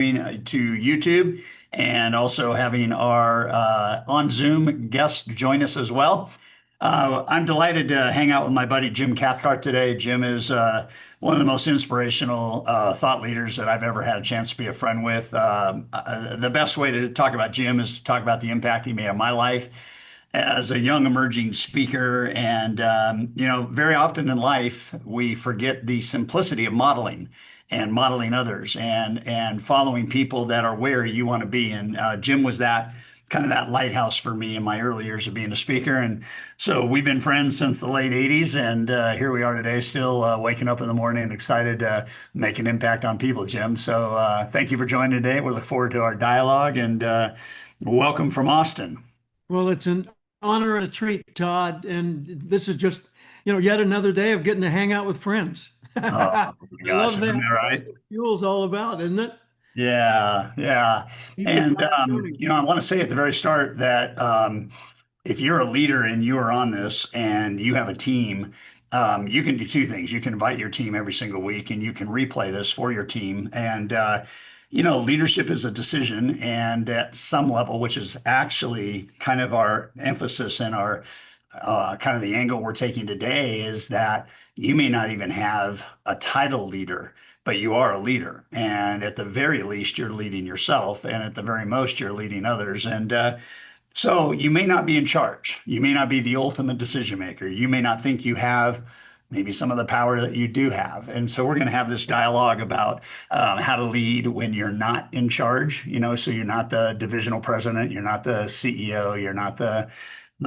to YouTube and also having our on Zoom guests join us as well. I'm delighted to hang out with my buddy Jim Cathcart today. Jim is one of the most inspirational thought leaders that I've ever had a chance to be a friend with. The best way to talk about Jim is to talk about the impact he made on my life as a young emerging speaker. And, very often in life, we forget the simplicity of modeling and modeling others and following people that are where you want to be. And Jim was that kind of that lighthouse for me in my early years of being a speaker. And so we've been friends since the late 80s. And here we are today, still waking up in the morning and excited to make an impact on people, Jim. So thank you for joining today. We look forward to our dialogue and welcome from Austin. Well, it's an honor and a treat, Todd. And this is just, yet another day of getting to hang out with friends. Oh I my gosh, love isn't that. that right? Fuel's all about, isn't it? Yeah, yeah. Keep the And fire burning. I want to say at the very start that if you're a leader and you are on this and you have a team, you can do two things. You can invite your team every single week and you can replay this for your team. And leadership is a decision, and at some level, which is actually kind of our emphasis and our kind of the angle we're taking today, is that you may not even have a title leader, but you are a leader. And at the very least, you're leading yourself. And at the very most, you're leading others. And so you may not be in charge. You may not be the ultimate decision maker. You may not think you have maybe some of the power that you do have. And so we're going to have this dialogue about how to lead when you're not in charge. So you're not the divisional president, you're not the CEO, you're not the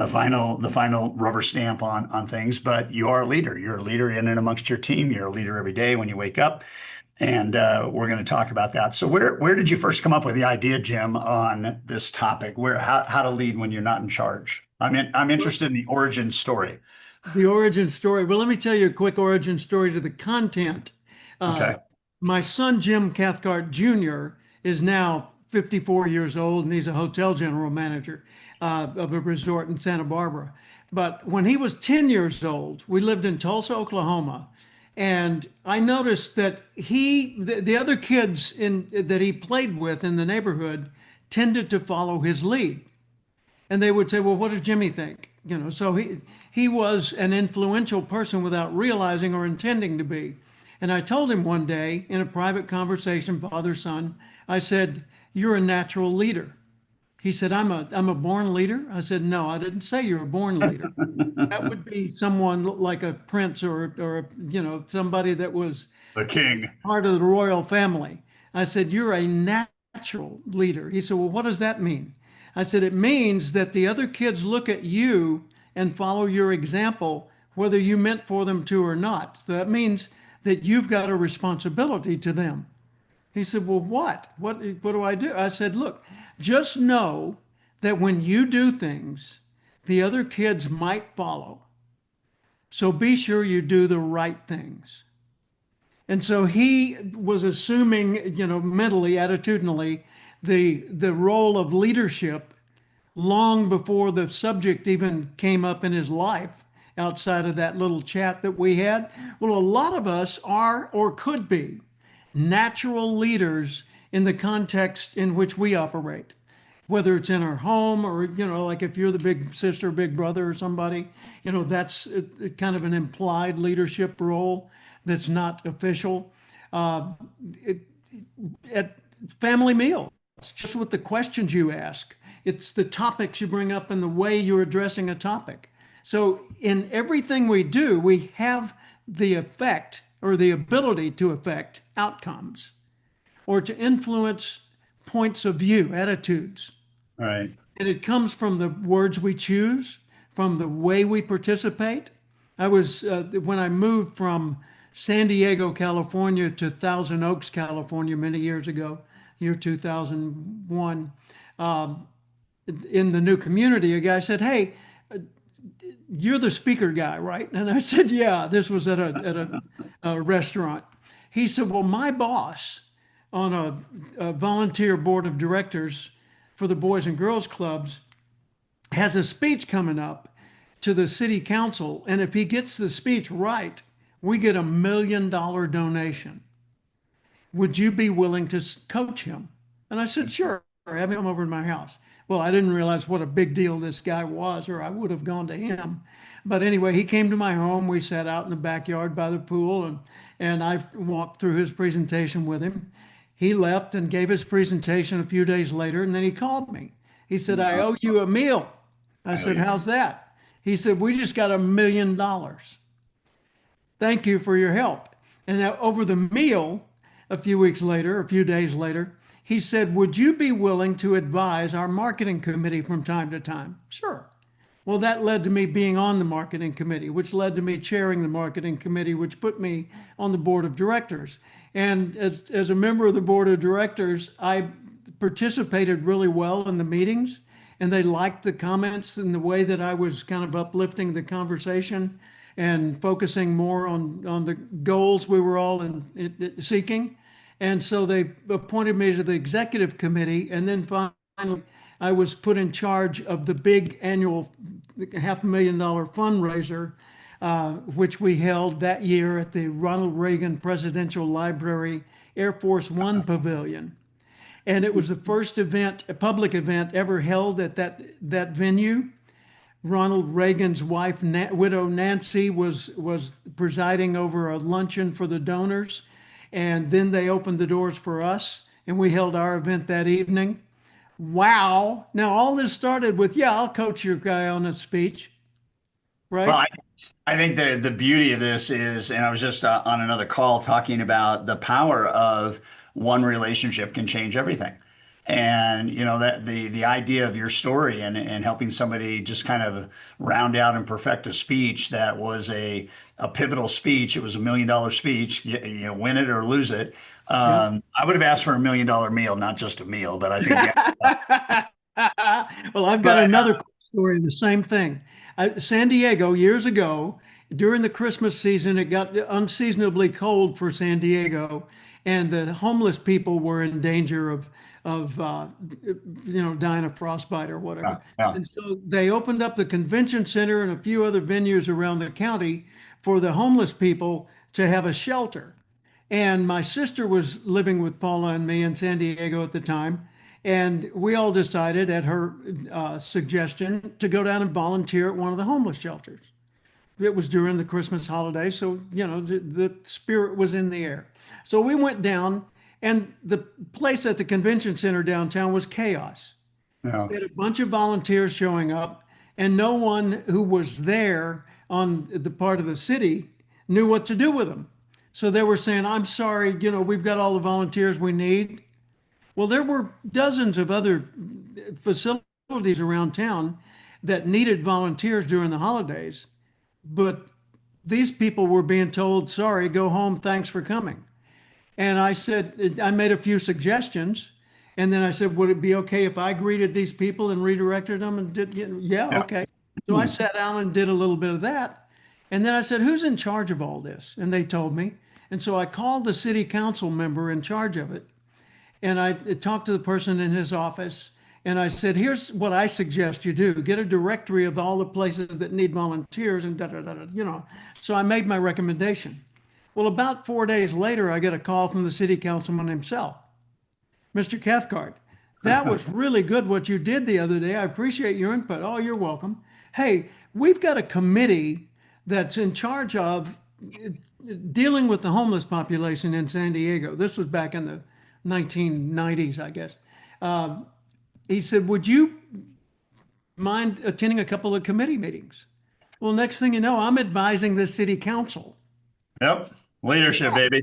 final rubber stamp on things, but you are a leader. You're a leader in and amongst your team. You're a leader every day when you wake up. And we're going to talk about that. So where did you first come up with the idea, Jim, on this topic? How to lead when you're not in charge? I'm interested in the origin story. The origin story. Well, let me tell you a quick origin story to the content. Uh, Okay. my son, Jim Cathcart Jr., is now 54 years old, and he's a hotel general manager of a resort in Santa Barbara. But when he was 10 years old, we lived in Tulsa, Oklahoma. And I noticed that the other kids that he played with in the neighborhood tended to follow his lead. And they would say, well, what does Jimmy think? So he was an influential person without realizing or intending to be. And I told him one day in a private conversation, father son, I said, you're a natural leader. He said, I'm a born leader. I said, no, I didn't say you're a born leader. That would be someone like a prince or somebody that was The king. part of the royal family. I said, you're a natural leader. He said, well, what does that mean? I said, it means that the other kids look at you and follow your example, whether you meant for them to or not. So that means that you've got a responsibility to them. He said, well, what? What do I do? I said, look, just know that when you do things, the other kids might follow. So be sure you do the right things. And so he was assuming, mentally, attitudinally, the role of leadership long before the subject even came up in his life outside of that little chat that we had. Well, a lot of us are or could be natural leaders in the context in which we operate, whether it's in our home or, like if you're the big sister, big brother or somebody, that's kind of an implied leadership role that's not official. It, at family meals, just with the questions you ask, it's the topics you bring up and the way you're addressing a topic. So in everything we do, we have the effect or the ability to affect outcomes or to influence points of view, attitudes. Right. And it comes from the words we choose, from the way we participate. When I moved from San Diego, California to Thousand Oaks, California, many years ago, year 2001, in the new community, a guy said, hey, you're the speaker guy, right? And I said, yeah, this was at a restaurant. He said, well, my boss on a volunteer board of directors for the Boys and Girls Clubs has a speech coming up to the city council. And if he gets the speech right, we get $1 million donation. would you be willing to coach him? And I said, sure, have him over in my house. Well, I didn't realize what a big deal this guy was, or I would have gone to him. But anyway, he came to my home. We sat out in the backyard by the pool, and I walked through his presentation with him. He left and gave his presentation a few days later, and then he called me. He said, I owe you a meal. I said, how's that? He said, we just got $1 million. Thank you for your help. And now over the meal, a few weeks later, a few days later, he said, would you be willing to advise our marketing committee from time to time? Sure. Well, that led to me being on the marketing committee, which led to me chairing the marketing committee, which put me on the board of directors. And as a member of the board of directors, I participated really well in the meetings, and they liked the comments and the way that I was kind of uplifting the conversation and focusing more on the goals we were all seeking. And so they appointed me to the executive committee. And then finally, I was put in charge of the big annual $500,000 fundraiser, which we held that year at the Ronald Reagan Presidential Library Air Force One Pavilion. And it was the first event, a public event ever held at that venue. Ronald Reagan's wife, widow Nancy, was presiding over a luncheon for the donors. And then they opened the doors for us, and we held our event that evening. Wow. Now, all this started with, yeah, I'll coach your guy on a speech, Well, right? I think the beauty of this is, and I was just on another call talking about the power of one relationship can change everything. And that the idea of your story and helping somebody just kind of round out and perfect a speech that was a pivotal speech. It was $1 million speech, win it or lose it. Yeah. I would have asked for $1 million meal, not just a meal, but I think yeah. Well, I've got But another quick story, the same thing. San Diego, years ago, during the Christmas season, it got unseasonably cold for San Diego, and the homeless people were in danger of dying of frostbite or yeah, whatever. yeah, And so they opened up the convention center and a few other venues around the county for the homeless people to have a shelter. And my sister was living with Paula and me in San Diego at the time. And we all decided at her suggestion to go down and volunteer at one of the homeless shelters. It was during the Christmas holiday, so the spirit was in the air. So we went down, and the place at the convention center downtown was chaos. yeah, We had a bunch of volunteers showing up, and no one who was there on the part of the city knew what to do with them. So they were saying, I'm sorry, we've got all the volunteers we need. Well, there were dozens of other facilities around town that needed volunteers during the holidays, but these people were being told, sorry, go home, thanks for coming. And I said, I made a few suggestions. And then I said, would it be okay if I greeted these people and redirected them and did, yeah, yeah. okay. So I sat down and did a little bit of that. And then I said, who's in charge of all this? And they told me. And so I called the city council member in charge of it. And I talked to the person in his office. And I said, here's what I suggest you do. Get a directory of all the places that need volunteers and da da da, So I made my recommendation. Well, about 4 days later, I get a call from the city councilman himself, Mr. Cathcart. That was really good what you did the other day. I appreciate your input. Oh, you're welcome. Hey, we've got a committee that's in charge of dealing with the homeless population in San Diego. This was back in the 1990s, I guess. He said, would you mind attending a couple of committee meetings? Well, next thing you know, I'm advising the city council. Yep. Leadership, baby.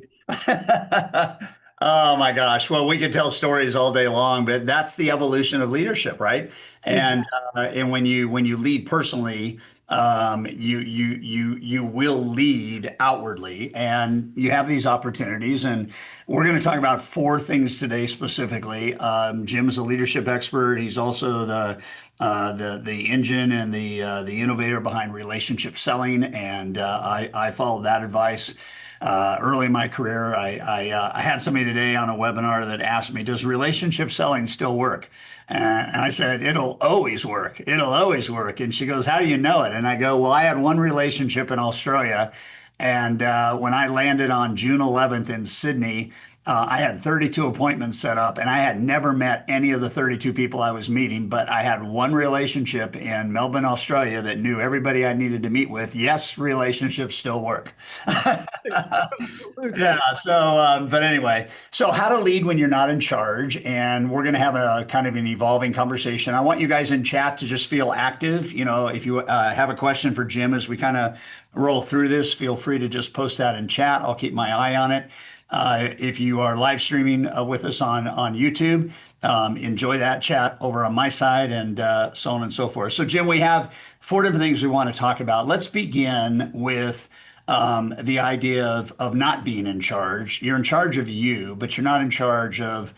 Oh my gosh. Well, we could tell stories all day long, but that's the evolution of leadership, right? And Exactly. and when you lead personally, you will lead outwardly, and you have these opportunities. And we're going to talk about four things today specifically. Jim's a leadership expert. He's also the engine and the innovator behind relationship selling, and I followed that advice. Early in my career, I had somebody today on a webinar that asked me, "Does relationship selling still work?" And I said, "It'll always work. It'll always work." And she goes, "How do you know it?" And I go, "Well, I had one relationship in Australia, and when I landed on June 11th in Sydney, I had 32 appointments set up, and I had never met any of the 32 people I was meeting, but I had one relationship in Melbourne, Australia that knew everybody I needed to meet with. Yes, relationships still work. Absolutely. Yeah. So, but anyway, so how to lead when you're not in charge. And we're going to have a kind of an evolving conversation. I want you guys in chat to just feel active. If you have a question for Jim as we kind of roll through this, feel free to just post that in chat. I'll keep my eye on it. If you are live streaming with us on YouTube, enjoy that chat over on my side and so on and so forth. So, Jim, we have four different things we want to talk about. Let's begin with the idea of not being in charge. You're in charge of you, but you're not in charge of,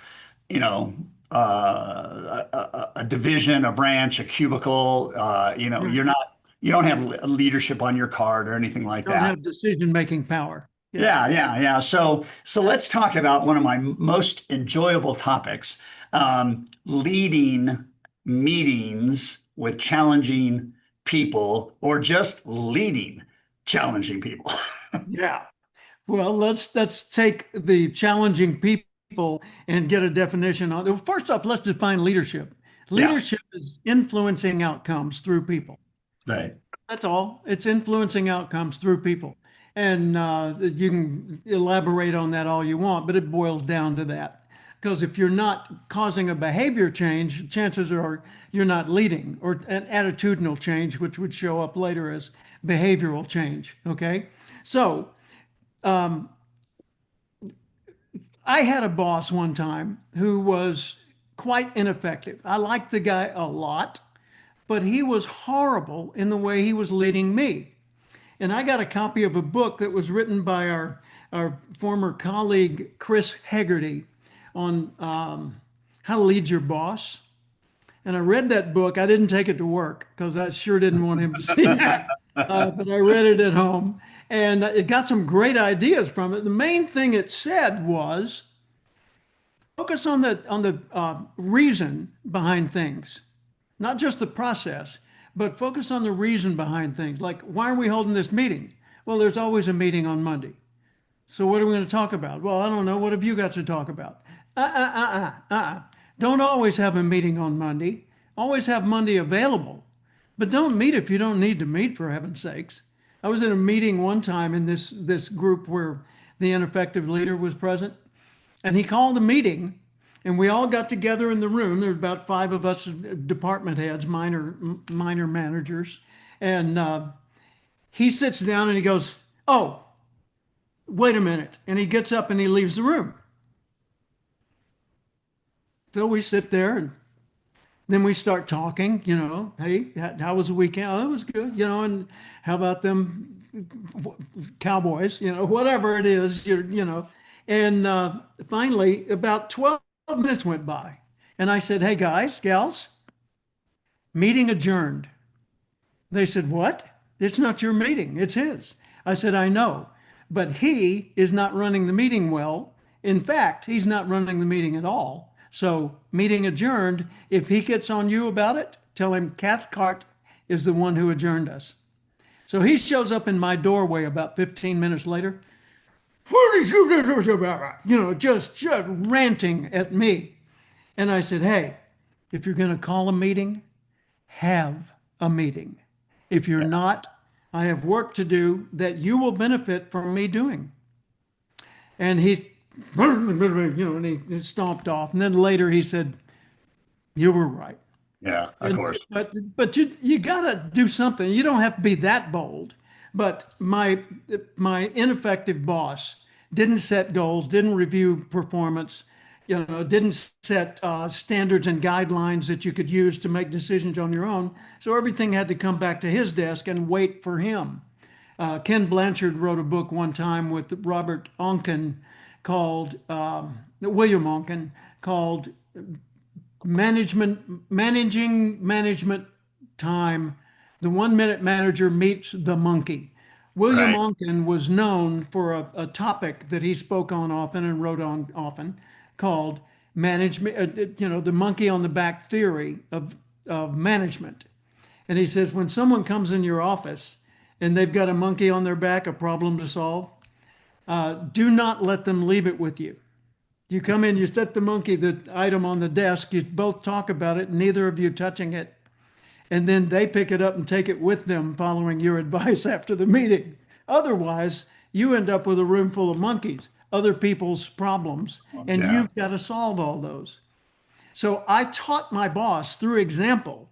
you know, a division, a branch, a cubicle. Right. You don't have leadership on your card or anything like Don't that. have decision-making power. Yeah. Yeah, yeah, yeah. So let's talk about one of my most enjoyable topics, leading meetings with challenging people or just leading challenging people. Yeah. Well, let's take the challenging people and get a definition on. Well, first off, let's define leadership. Yeah, Leadership is influencing outcomes through people. right. That's all. It's influencing outcomes through people. And you can elaborate on that all you want, but it boils down to that. Because if you're not causing a behavior change, chances are you're not leading, or an attitudinal change, which would show up later as behavioral change. Okay. So I had a boss one time who was quite ineffective. I liked the guy a lot, but he was horrible in the way he was leading me. And I got a copy of a book that was written by our former colleague, Chris Hegarty, on how to lead your boss. And I read that book. I didn't take it to work because I sure didn't want him to see that. But I read it at home and it got some great ideas from it. The main thing it said was focus on the reason behind things, not just the process, but focus on the reason behind things. Like, why are we holding this meeting? Well, there's always a meeting on Monday. So what are we going to talk about? Well, I don't know. What have you got to talk about? Don't always have a meeting on Monday. Always have Monday available. But don't meet if you don't need to meet, for heaven's sakes. I was in a meeting one time in this group where the ineffective leader was present, and he called a meeting, and we all got together in the room. There were about five of us department heads, minor managers, and he sits down and he goes, "Oh, wait a minute," and he gets up and he leaves the room. So we sit there and then we start talking, hey, how was the weekend? Oh, it was good, and how about them Cowboys, whatever it is, And finally, about 12 minutes went by. And I said, hey, guys, gals, meeting adjourned. They said, what? It's not your meeting, it's his. I said, I know, but he is not running the meeting well. In fact, he's not running the meeting at all. So, meeting adjourned. If he gets on you about it, tell him Cathcart is the one who adjourned us. So he shows up in my doorway about 15 minutes later. What is you, just ranting at me. And I said, hey, if you're going to call a meeting, have a meeting. If you're not, I have work to do that you will benefit from me doing. And and he stomped off. And then later he said, you were right. Yeah, of course. But you gotta do something. You don't have to be that bold. But my ineffective boss didn't set goals, didn't review performance, didn't set standards and guidelines that you could use to make decisions on your own. So everything had to come back to his desk and wait for him. Ken Blanchard wrote a book one time with Robert Onken called William Onken called Managing Management Time. The 1 minute manager meets the monkey. William Right. Onken was known for a topic that he spoke on often and wrote on often called management, the monkey on the back theory of management. And he says, when someone comes in your office and they've got a monkey on their back, a problem to solve, do not let them leave it with you. You come in, you set the item on the desk, you both talk about it, neither of you touching it, and then they pick it up and take it with them following your advice after the meeting. Otherwise, you end up with a room full of monkeys, other people's problems, and Yeah. you've got to solve all those. So I taught my boss through example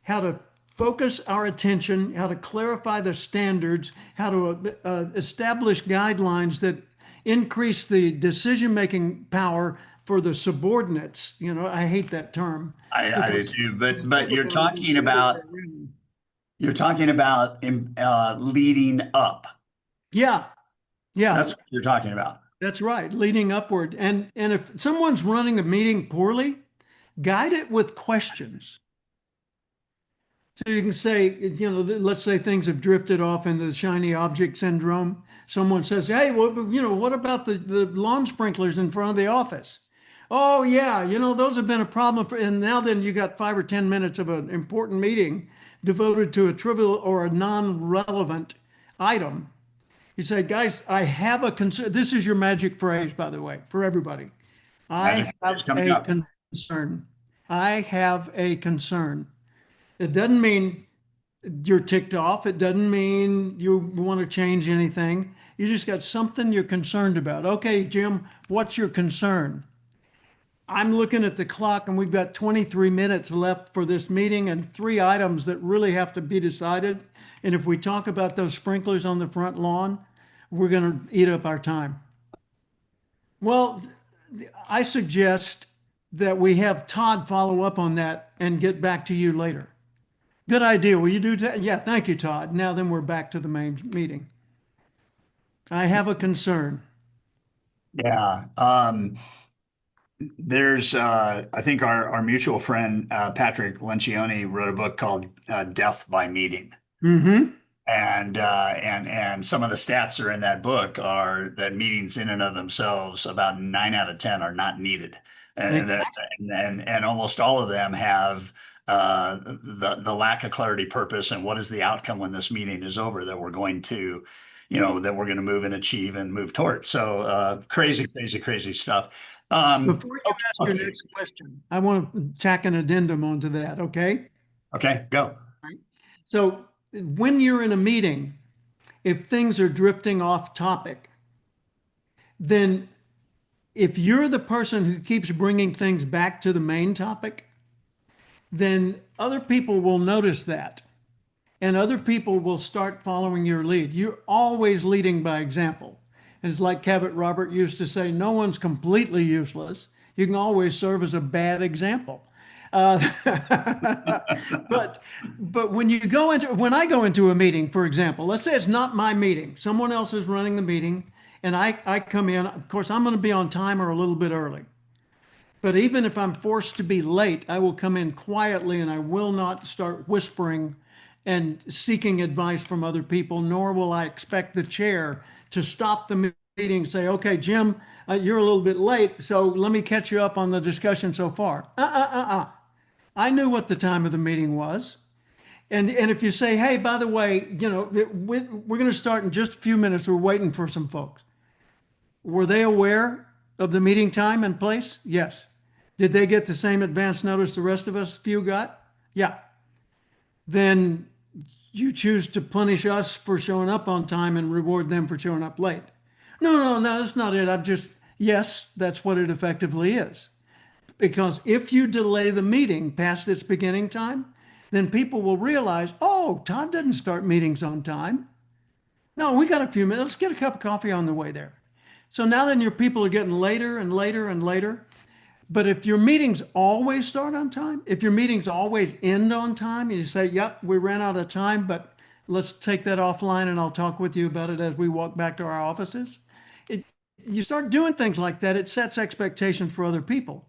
how to focus our attention, how to clarify the standards, how to establish guidelines that increase the decision-making power for the subordinates. You know, I hate that term I do because too. the But supervisors do what they really. you're talking about leading up. Yeah, yeah, That's what you're talking about. that's right. Leading upward. And if someone's running a meeting poorly, guide it with questions. So you can say, you know, let's say things have drifted off into the shiny object syndrome. Someone says, hey, well, you know, what about the lawn sprinklers in front of the office? Oh, yeah, you know, those have been a problem. And now then you got 5 or 10 minutes of an important meeting devoted to a trivial or a non-relevant item. You say, guys, I have a concern. This is your magic phrase, by the way, for everybody. I Magic is have coming a up. concern. I have a concern. It doesn't mean you're ticked off. It doesn't mean you want to change anything. You just got something you're concerned about. Okay, Jim, what's your concern? I'm looking at the clock and we've got 23 minutes left for this meeting and three items that really have to be decided. And if we talk about those sprinklers on the front lawn, we're going to eat up our time. Well, I suggest that we have Todd follow up on that and get back to you later. Good idea. Will you do that? Yeah, thank you, Todd. Now then we're back to the main meeting. I have a concern. Yeah. There's, I think our mutual friend, Patrick Lencioni wrote a book called Death by Meeting. Mm-hmm. And some of the stats are in that book are that meetings in and of themselves, about 9 out of 10 are not needed. And, that- Exactly. and almost all of them have the lack of clarity, purpose, and what is the outcome when this meeting is over that we're going to, that we're going to move and achieve and move towards. So crazy, crazy, crazy stuff. Before you Okay, ask your okay, next question, I want to tack an addendum onto that, okay? okay, go. So when you're in a meeting, if things are drifting off topic, then if you're the person who keeps bringing things back to the main topic, then other people will notice that and other people will start following your lead. You're always leading by example. And it's like Cavett Robert used to say, no one's completely useless. You can always serve as a bad example. Uh, but when I go into a meeting, for example, let's say it's not my meeting, someone else is running the meeting, and I come in. Of course, I'm going to be on time or a little bit early. But even if I'm forced to be late, I will come in quietly and I will not start whispering and seeking advice from other people, nor will I expect the chair to stop the meeting and say, okay, Jim, you're a little bit late, so let me catch you up on the discussion so far. I knew what the time of the meeting was. And if you say, hey, by the way, you know, we're going to start in just a few minutes. We're waiting for some folks. Were they aware of the meeting time and place? Yes. Did they get the same advance notice the rest of us few got? Yeah. Then you choose to punish us for showing up on time and reward them for showing up late. No, that's not it. Yes, that's what it effectively is. Because if you delay the meeting past its beginning time, then people will realize, oh, Todd didn't start meetings on time. No, we got a few minutes. Let's get a cup of coffee on the way there. So now then your people are getting later and later and later. But if your meetings always start on time, if your meetings always end on time, and you say, yep, we ran out of time, but let's take that offline and I'll talk with you about it as we walk back to our offices. You start doing things like that, it sets expectations for other people.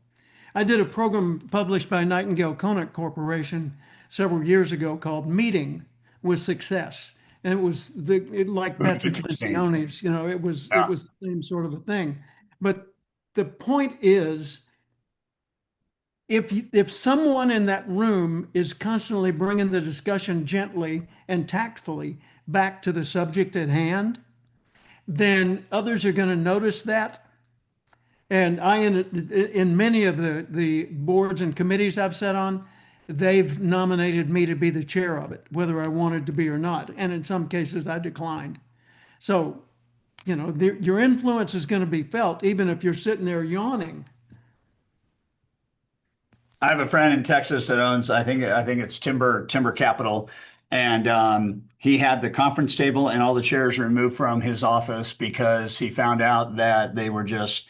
I did a program published by Nightingale Conant Corporation several years ago called Meeting with Success. And it was like Patrick Interesting. Lencioni's, you know, it Yeah. was the same sort of a thing. But the point is, if someone in that room is constantly bringing the discussion gently and tactfully back to the subject at hand, then others are going to notice that And in many of the boards and committees I've sat on, they've nominated me to be the chair of it, whether I wanted to be or not. And in some cases, I declined. So, your influence is going to be felt, even if you're sitting there yawning. I have a friend in Texas that owns, I think it's Timber Capital, and he had the conference table and all the chairs removed from his office because he found out that they were just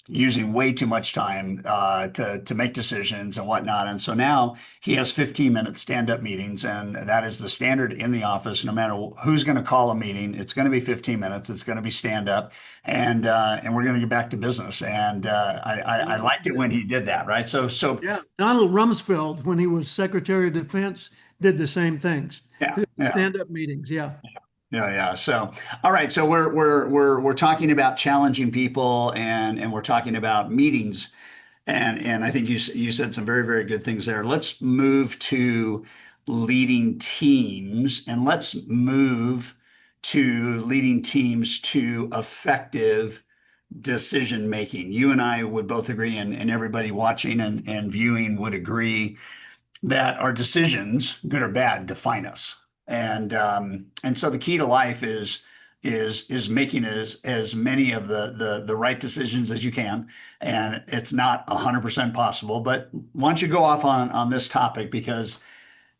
using way too much time to make decisions and whatnot. And so now he has 15-minute stand-up meetings, and that is the standard in the office. No matter who's going to call a meeting, it's going to be 15 minutes. It's going to be stand-up, and we're going to get back to business. And I liked it when he did that, right? So Yeah. Donald Rumsfeld, when he was Secretary of Defense, did the same things. yeah, yeah. Stand-up meetings. Yeah. Yeah, yeah. So, all right. So we're talking about challenging people, and we're talking about meetings, and I think you said some very very good things there. Let's move to leading teams, and let's move to leading teams to effective decision making. You and I would both agree, and everybody watching and viewing would agree that our decisions, good or bad, define us. And so the key to life is making as many of the right decisions as you can. And it's not 100% possible, but why don't you go off on this topic, because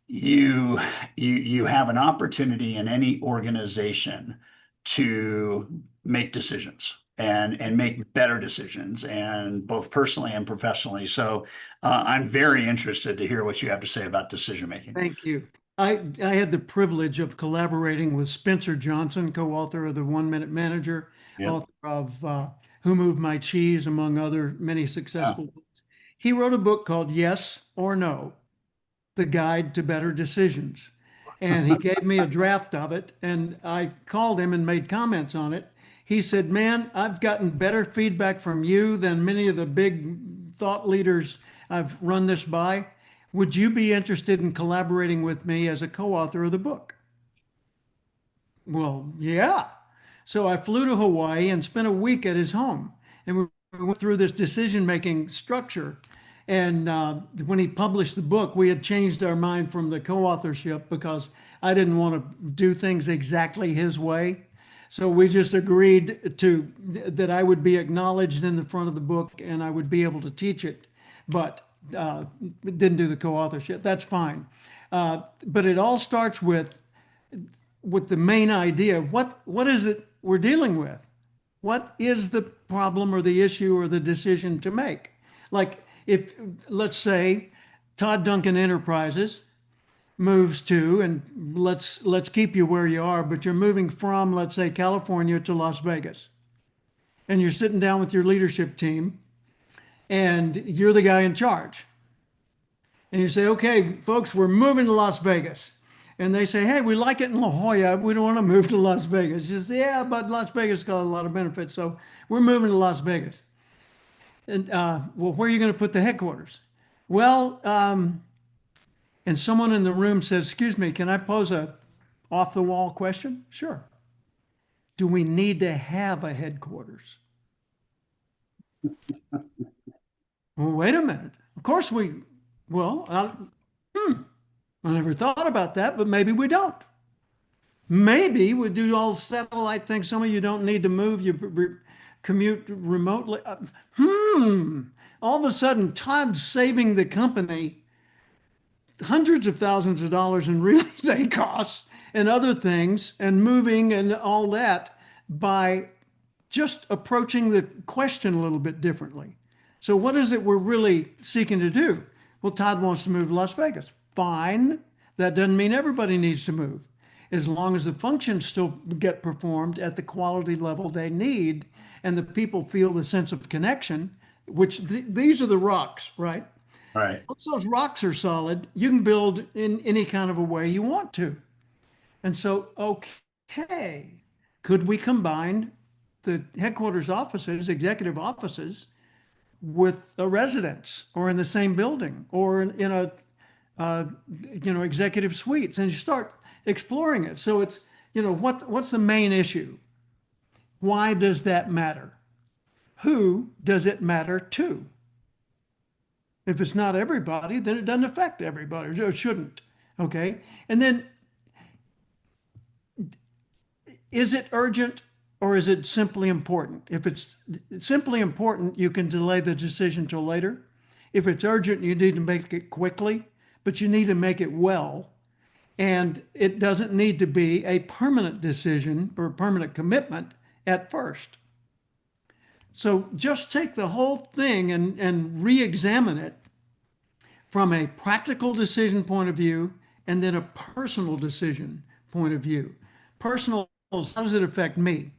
you you have an opportunity in any organization to make decisions and make better decisions, and both personally and professionally. So I'm very interested to hear what you have to say about decision making. Thank you. I had the privilege of collaborating with Spencer Johnson, co-author of The 1 Minute Manager, Yep. author of Who Moved My Cheese, among other many Yeah. successful books. He wrote a book called Yes or No: The Guide to Better Decisions. And he gave me a draft of it, and I called him and made comments on it. He said, "Man, I've gotten better feedback from you than many of the big thought leaders I've run this by. Would you be interested in collaborating with me as a co-author of the book?" Well, yeah. So I flew to Hawaii and spent a week at his home. And we went through this decision-making structure. And when he published the book, we had changed our mind from the co-authorship because I didn't want to do things exactly his way. So we just agreed to that I would be acknowledged in the front of the book and I would be able to teach it, but didn't do the co-authorship. That's fine. But it all starts with the main idea. What is it we're dealing with? What is the problem or the issue or the decision to make? Like if, let's say, Todd Duncan Enterprises moves to, and let's keep you where you are, but you're moving from, let's say, California to Las Vegas, and you're sitting down with your leadership team, and you're the guy in charge, and you say, "Okay, folks, we're moving to Las Vegas." And they say, "Hey, we like it in La Jolla. We don't want to move to Las Vegas." You say, "Yeah, but Las Vegas got a lot of benefits, so we're moving to Las Vegas." And well, where are you going to put the headquarters? Well, and someone in the room says, "Excuse me, can I pose a off the wall question?" Sure. Do we need to have a headquarters? Well, wait a minute. Of course well, I never thought about that, but maybe we don't. Maybe we do all satellite things. Some of you don't need to move. You commute remotely. All of a sudden, Todd's saving the company hundreds of thousands of dollars in real estate costs and other things and moving and all that by just approaching the question a little bit differently. So what is it we're really seeking to do? Well, Todd wants to move to Las Vegas. Fine. That doesn't mean everybody needs to move. As long as the functions still get performed at the quality level they need and the people feel the sense of connection, which these are the rocks, right? Right. Once those rocks are solid, you can build in any kind of a way you want to. And so, okay, could we combine the headquarters offices, executive offices, with a residence or in the same building or in a, executive suites? And you start exploring it. So what's the main issue? Why does that matter? who does it matter to? If it's not everybody, then it doesn't affect everybody, or it shouldn't. Okay. And then, is it urgent or is it simply important? If it's simply important, you can delay the decision till later. If it's urgent, you need to make it quickly, but you need to make it well. And it doesn't need to be a permanent decision or a permanent commitment at first. So just take the whole thing and re-examine it from a practical decision point of view and then a personal decision point of view. Personal, how does it affect me?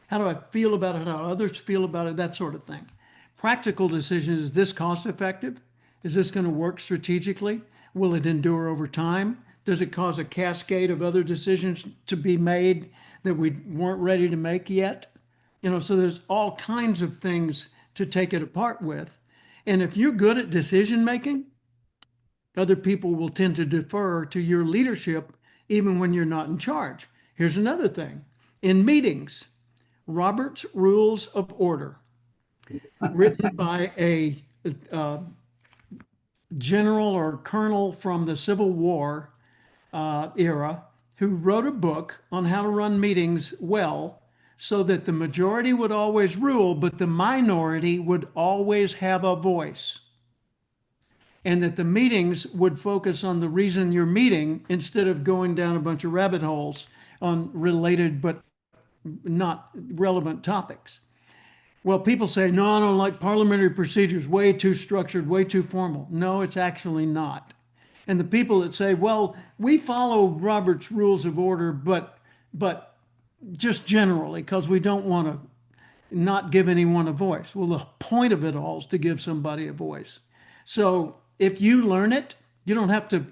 How do I feel about it? How others feel about it? That sort of thing. Practical decisions, is this cost effective? Is this going to work strategically? Will it endure over time? Does it cause a cascade of other decisions to be made that we weren't ready to make yet? So there's all kinds of things to take it apart with. And if you're good at decision making, other people will tend to defer to your leadership even when you're not in charge. Here's another thing. In meetings, Robert's Rules of Order, written by a general or colonel from the Civil War era, who wrote a book on how to run meetings well so that the majority would always rule, but the minority would always have a voice. And that the meetings would focus on the reason you're meeting instead of going down a bunch of rabbit holes on related but not relevant topics. Well, people say, no, I don't like parliamentary procedures, way too structured, way too formal. No, it's actually not. And the people that say, well, we follow Robert's Rules of Order, but just generally, because we don't want to not give anyone a voice. Well, the point of it all is to give somebody a voice. So if you learn it, you don't have to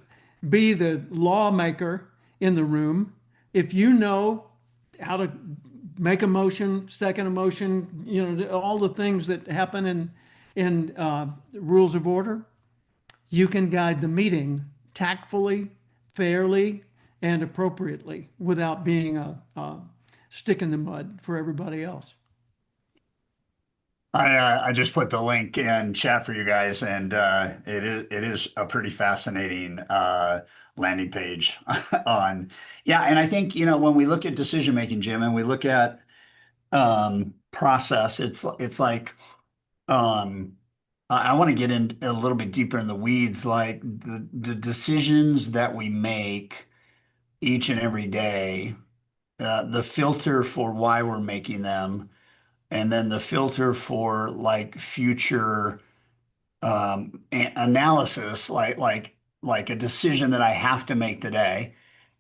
be the lawmaker in the room. If you know how to make a motion, second a motion, all the things that happen in rules of order, you can guide the meeting tactfully, fairly, and appropriately without being a stick in the mud for everybody else. I just put the link in chat for you guys, and it is a pretty fascinating landing page on yeah. And I think when we look at decision making, Jim, and we look at process, it's like I want to get in a little bit deeper in the weeds, like the decisions that we make each and every day, the filter for why we're making them, and then the filter for like future analysis, like a decision that I have to make today.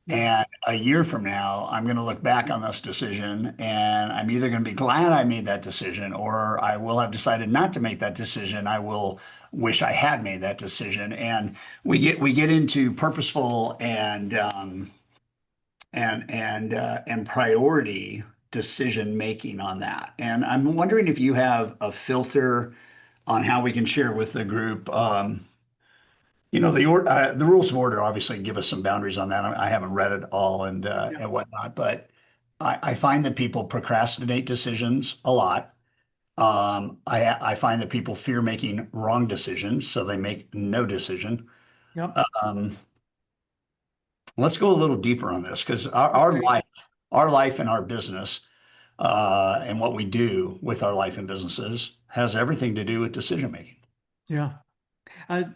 Yeah. And a year from now, I'm going to look back on this decision and I'm either going to be glad I made that decision or I will have decided not to make that decision. I will wish I had made that decision. And we get into purposeful and priority decision making on that. And I'm wondering if you have a filter on how we can share with the group. The rules of order obviously give us some boundaries on that. I haven't read it all Yeah. and whatnot, but I find that people procrastinate decisions a lot. I find that people fear making wrong decisions, so they make no decision. Yep. Um, let's go a little deeper on this because our Okay. life and our business and what we do with our life and businesses has everything to do with decision making. Yeah. I,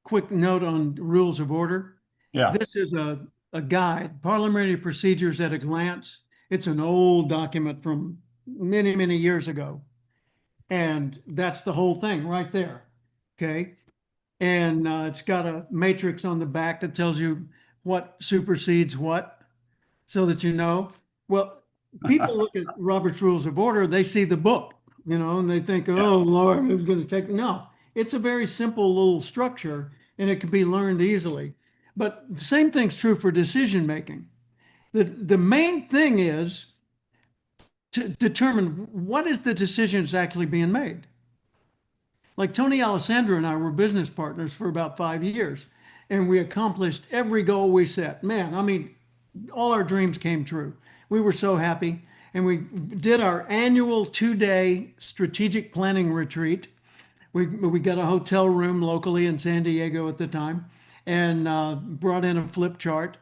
quick note on rules of order. Yeah. This is a guide, parliamentary procedures at a glance. It's an old document from many, many years ago. And that's the whole thing right there. Okay. And it's got a matrix on the back that tells you what supersedes what so that you know. Well, people look at Robert's Rules of Order, they see the book, and they think, Yeah. oh, Lord, it's going to take. No, it's a very simple little structure and it can be learned easily. But the same thing's true for decision making. The main thing is to determine what is the decision that's actually being made. Like Tony Alessandro and I were business partners for about 5 years, and we accomplished every goal we set. Man, I mean, all our dreams came true. We were so happy. and we did our annual 2-day strategic planning retreat. We got a hotel room locally in San Diego at the time, and brought in a flip chart.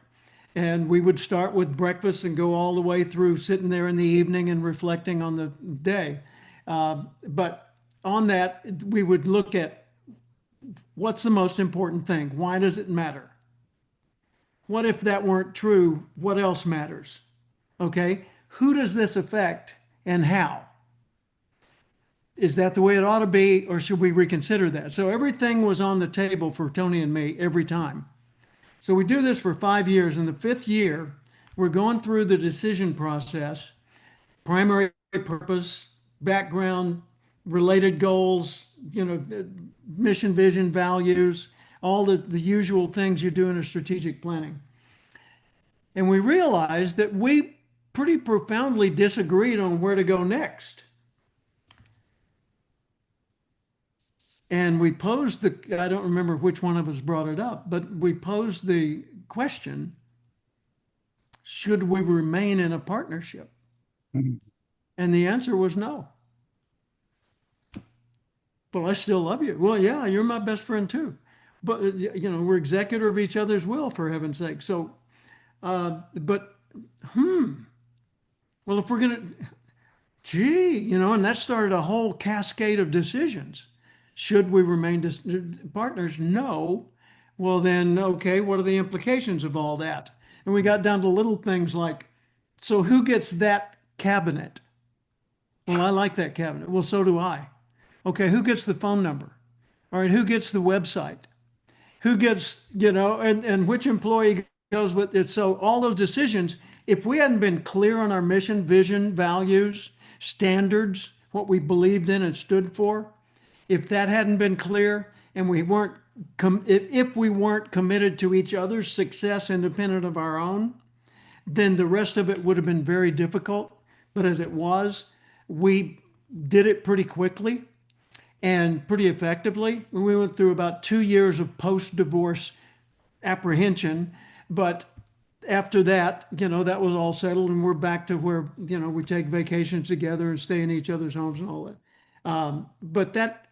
And we would start with breakfast and go all the way through sitting there in the evening and reflecting on the day. But on that, we would look at what's the most important thing? Why does it matter? What if that weren't true? What else matters? Okay. Who does this affect and how? Is that the way it ought to be, or should we reconsider that? So everything was on the table for Tony and me every time. So we do this for 5 years. In the fifth year, we're going through the decision process, primary purpose, background, related goals, mission, vision, values, all the usual things you do in a strategic planning. And we realized that we pretty profoundly disagreed on where to go next. And we posed I don't remember which one of us brought it up, but we posed the question, should we remain in a partnership? Mhm. And the answer was no. But I still love you. Well, yeah, you're my best friend too. But, we're executor of each other's will, for heaven's sake. So, but, well, if we're going to, and that started a whole cascade of decisions. Should we remain partners? No. Well, then, okay, what are the implications of all that? And we got down to little things like, so who gets that cabinet? Well, I like that cabinet. Well, so do I. Okay, who gets the phone number? All right, who gets the website? Who gets, and which employee goes with it? So all those decisions, if we hadn't been clear on our mission, vision, values, standards, what we believed in and stood for, if that hadn't been clear and we weren't, if we weren't committed to each other's success independent of our own, then the rest of it would have been very difficult. But as it was, we did it pretty quickly and pretty effectively. We went through about 2 years of post-divorce apprehension, but after that, that was all settled, and we're back to where, we take vacations together and stay in each other's homes and all that. But that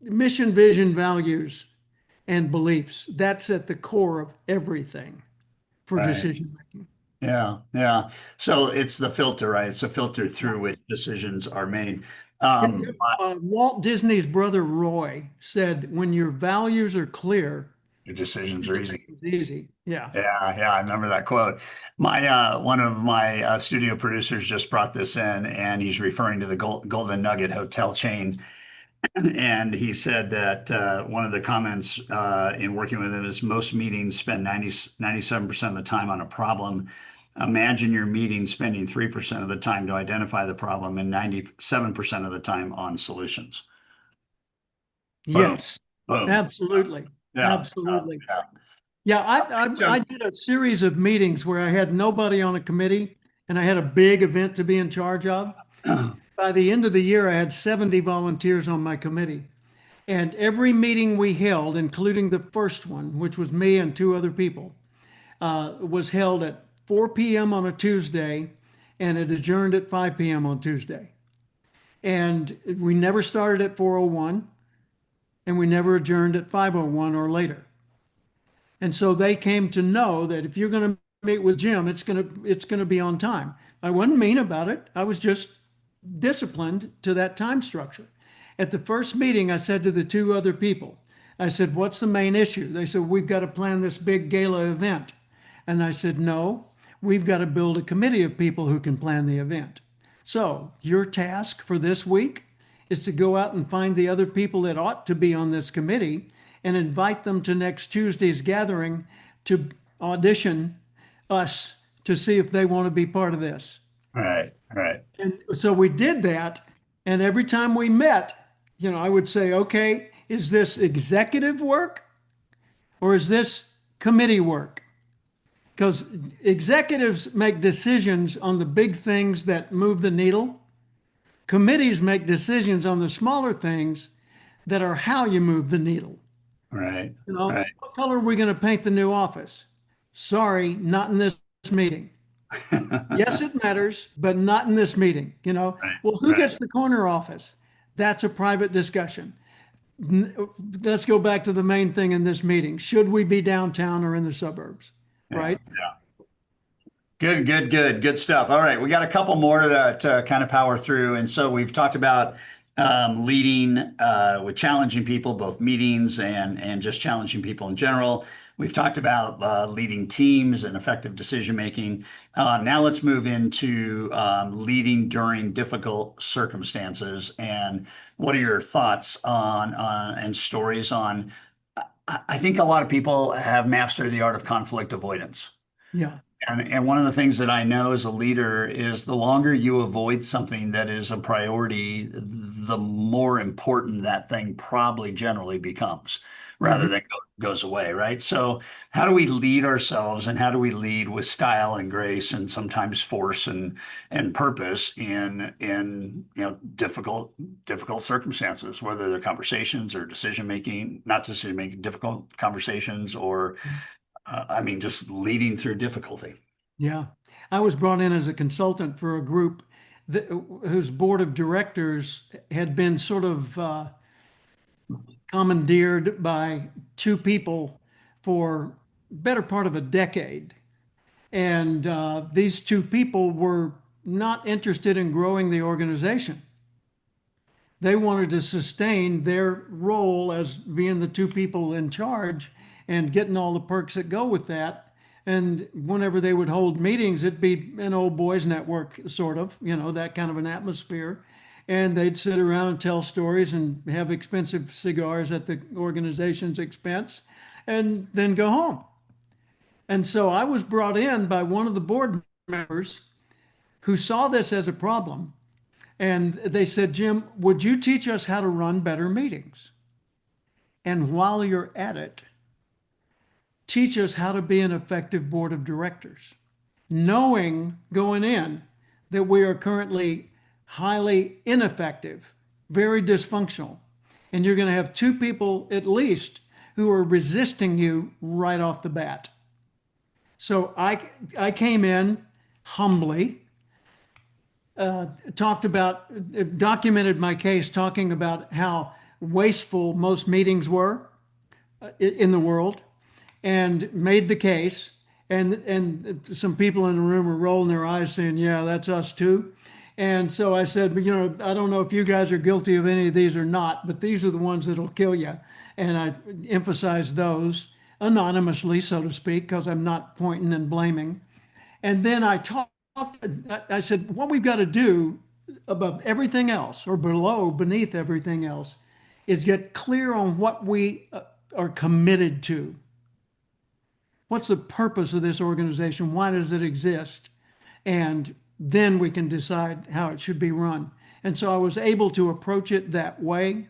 mission, vision, values, and beliefs, that's at the core of everything for Right. decision making. Yeah. Yeah. So it's the filter, right? It's a filter through which decisions are made. Yeah, My Walt Disney's brother Roy said, when your values are clear, your decisions are decision easy. making is easy. Yeah. Yeah, yeah, I remember that quote. My one of my studio producers just brought this in, and he's referring to the Golden Nugget hotel chain. And he said that one of the comments in working with him is most meetings spend 97% of the time on a problem. Imagine your meeting spending 3% of the time to identify the problem and 97% of the time on solutions. Boom, Yes, boom. absolutely. Yeah, Absolutely. yeah. Yeah, So, I did a series of meetings where I had nobody on a committee and I had a big event to be in charge of. By the end of the year, I had 70 volunteers on my committee. And every meeting we held, including the first one, which was me and two other people, was held at 4 p.m. on a Tuesday, and it adjourned at 5 p.m. on Tuesday. And we never started at 4:01, and we never adjourned at 5:01 or later. And so they came to know that if you're going to meet with Jim, it's going to be on time. I wasn't mean about it. I was just disciplined to that time structure. At the first meeting, I said to the two other people, I said, "What's the main issue?" They said, "We've got to plan this big gala event." And I said, "No, we've got to build a committee of people who can plan the event. So your task for this week is to go out and find the other people that ought to be on this committee and invite them to next Tuesday's gathering to audition us to see if they want to be part of this." right, right, And so we did that. And every time we met, I would say, okay, is this executive work or is this committee work? Because executives make decisions on the big things that move the needle. Committees make decisions on the smaller things that are how you move the needle. right, right. What color are we going to paint the new office? Sorry, not in this meeting. Yes, it matters, but not in this meeting. Right, Well, who right. gets the corner office? That's a private discussion. Let's go back to the main thing in this meeting. Should we be downtown or in the suburbs? Yeah, Right? yeah. Good, good, good, good stuff. All right, we got a couple more to kind of power through, and so we've talked about leading with challenging people, both meetings and just challenging people in general. We've talked about leading teams and effective decision making. Now let's move into leading during difficult circumstances. And what are your thoughts on and stories on? I think a lot of people have mastered the art of conflict avoidance. Yeah. And one of the things that I know as a leader is the longer you avoid something that is a priority, the more important that thing probably generally becomes rather Mhm. than goes away, right? So how do we lead ourselves and how do we lead with style and grace and sometimes force and purpose in difficult circumstances, whether they're conversations or decision making, not decision making, difficult conversations or I mean, just leading through difficulty. Yeah. I was brought in as a consultant for a group whose board of directors had been sort of commandeered by two people for better part of a decade. And these two people were not interested in growing the organization. They wanted to sustain their role as being the two people in charge and getting all the perks that go with that. And whenever they would hold meetings, it'd be an old boys network, sort of, that kind of an atmosphere. And they'd sit around and tell stories and have expensive cigars at the organization's expense and then go home. And so I was brought in by one of the board members who saw this as a problem. And they said, Jim, would you teach us how to run better meetings? And while you're at it, teach us how to be an effective board of directors, knowing going in that we are currently highly ineffective, very dysfunctional. And you're going to have two people at least who are resisting you right off the bat. So I came in humbly, talked about, documented my case, talking about how wasteful most meetings were in the world, and made the case. And some people in the room were rolling their eyes, saying, "Yeah, that's us too." And so I said, I don't know if you guys are guilty of any of these or not, but these are the ones that'll kill you. And I emphasized those anonymously, so to speak, because I'm not pointing and blaming. And then I said, what we've got to do above everything else or beneath everything else is get clear on what we are committed to. What's the purpose of this organization? Why does it exist? And then we can decide how it should be run. And so I was able to approach it that way.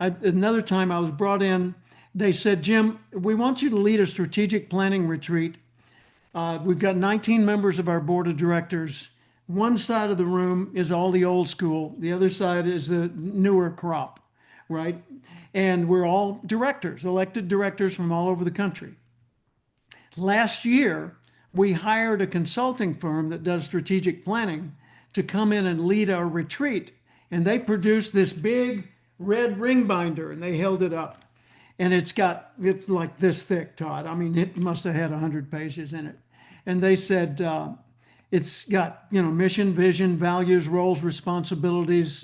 Another time I was brought in, they said, Jim, we want you to lead a strategic planning retreat. We've got 19 members of our board of directors. One side of the room is all the old school, the other side is the newer crop, right? And we're all directors, elected directors from all over the country. Last year, we hired a consulting firm that does strategic planning to come in and lead our retreat. And they produced this big red ring binder and they held it up. And it's like this thick, Todd. I mean, it must have had 100 pages in it. And they said, it's got, mission, vision, values, roles, responsibilities,